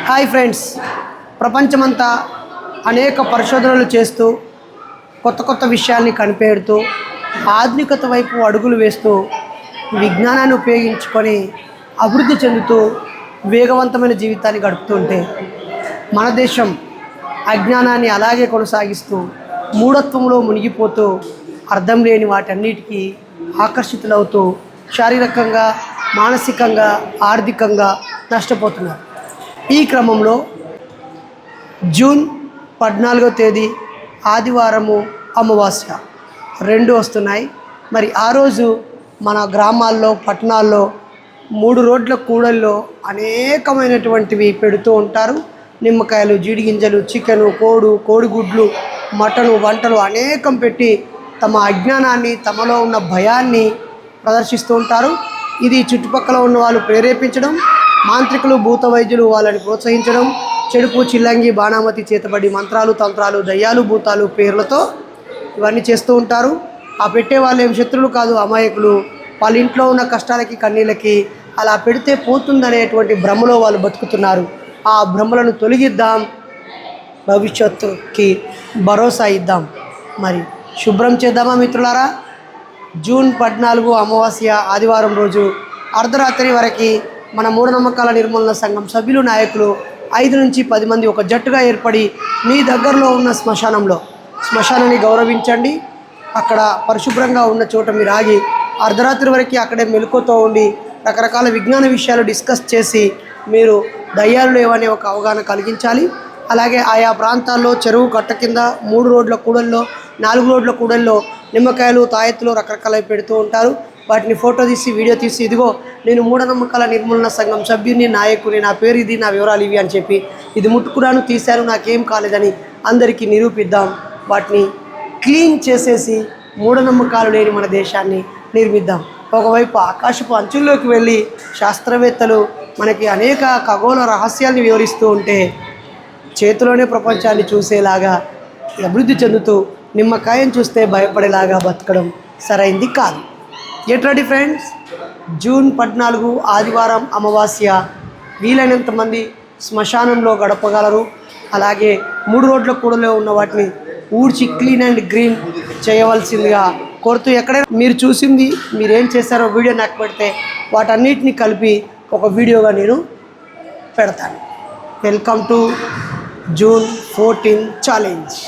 Hi friends, ప్రపంచమంతా అనేక పరిశోధనలు చేస్తూ కొత్త కొత్త విషయాల్ని కనిపెడుతూ ఆధునికత వైపు అడుగులు వేస్తూ విజ్ఞానాన్ని ఉపయోగించుకొని అభివృద్ధి చెందుతూ వేగవంతమైన జీవితాన్ని గడుపుతుంటే మన దేశం అజ్ఞానాన్ని అలాగే కొనసాగిస్తూ మూఢత్వంలో మునిగిపోతూ అర్థం లేని వాటన్నిటికీ ఆకర్షితులవుతూ శారీరకంగా, మానసికంగా, ఆర్థికంగా నష్టపోతున్నారు. ఈ క్రమంలో జూన్ 14వ తేదీ ఆదివారము అమావాస్య రెండు వస్తున్నాయి. మరి ఆ రోజు మన గ్రామాల్లో, పట్టణాల్లో 3 రోడ్ల కూడల్లో అనేకమైనటువంటివి పెడుతూ ఉంటారు. నిమ్మకాయలు, జీడిగింజలు, చికెను, కోడిగుడ్లు, మటను వంటలు అనేకం పెట్టి తమ అజ్ఞానాన్ని, తమలో ఉన్న భయాన్ని ప్రదర్శిస్తూ ఉంటారు. ఇది చుట్టుపక్కల ఉన్న వాళ్ళు ప్రేరేపించడం, మాంత్రికులు, భూత వైద్యులు వాళ్ళని ప్రోత్సహించడం, చెడుపు, చిల్లంగి, బాణామతి చేతబడి మంత్రాలు, తంత్రాలు, దయ్యాలు, భూతాలు పేర్లతో ఇవన్నీ చేస్తూ ఉంటారు. ఆ పెట్టే వాళ్ళు ఏం శత్రులు కాదు, అమాయకులు. వాళ్ళ ఇంట్లో ఉన్న కష్టాలకి, కన్నీళ్ళకి అలా పెడితే పోతుందనేటువంటి భ్రమలో వాళ్ళు బతుకుతున్నారు. ఆ భ్రమలను తొలగిద్దాం, భవిష్యత్తుకి భరోసా ఇద్దాం. మరి శుభ్రం చేద్దామా మిత్రులారా? జూన్ 14 అమావాస్య ఆదివారం రోజు అర్ధరాత్రి వరకు మన మూఢనమ్మకాల నిర్మూలన సంఘం సభ్యులు, నాయకులు 5 నుంచి 10 మంది ఒక జట్టుగా ఏర్పడి మీ దగ్గరలో ఉన్న శ్మశానాన్ని గౌరవించండి. అక్కడ పరిశుభ్రంగా ఉన్న చోట మీరు ఆగి అర్ధరాత్రి వరకు అక్కడే మెలకువతో ఉండి రకరకాల విజ్ఞాన విషయాలు డిస్కస్ చేసి మీరు దయ్యాలు లేవనే ఒక అవగాహన కలిగించాలి. అలాగే ఆయా ప్రాంతాల్లో చెరువు కట్ట కింద 3 రోడ్ల కూడల్లో, 4 రోడ్ల కూడల్లో నిమ్మకాయలు, తాయెత్తులు రకరకాలవి పెడుతూ ఉంటారు. వాటిని ఫోటో తీసి, వీడియో తీసి, ఇదిగో నేను మూఢనమ్మకాల నిర్మూలన సంఘం సభ్యుని, నాయకుని, నా పేరు ఇది, నా వివరాలు ఇవి అని చెప్పి ఇది ముట్టుకున్నాను, తీశాను, నాకేం కాలేదని అందరికీ నిరూపిద్దాం. వాటిని క్లీన్ చేసేసి మూఢనమ్మకాలు లేని మన దేశాన్ని నిర్మిద్దాం. ఒకవైపు ఆకాశపు అంచుల్లోకి వెళ్ళి శాస్త్రవేత్తలు మనకి అనేక ఖగోళ రహస్యాల్ని వివరిస్తూ ఉంటే చేతిలోనే ప్రపంచాన్ని చూసేలాగా అభివృద్ధి చెందుతూ నిమ్మకాయను చూస్తే భయపడేలాగా బతకడం సరైంది కాదు. Get ready friends. జూన్ 14 ఆదివారం అమావాస్య వీలైనంత మంది శ్మశానంలో గడపగలరు. అలాగే 3 రోడ్ల కూడలో ఉన్న వాటిని ఊడ్చి క్లీన్ అండ్ గ్రీన్ చేయవలసిందిగా కోరుతూ, ఎక్కడైనా మీరు చూసింది, మీరేం చేశారో వీడియో నాకు పెడితే వాటన్నిటిని కలిపి ఒక వీడియోగా నేను పెడతాను. Welcome to June 14 challenge.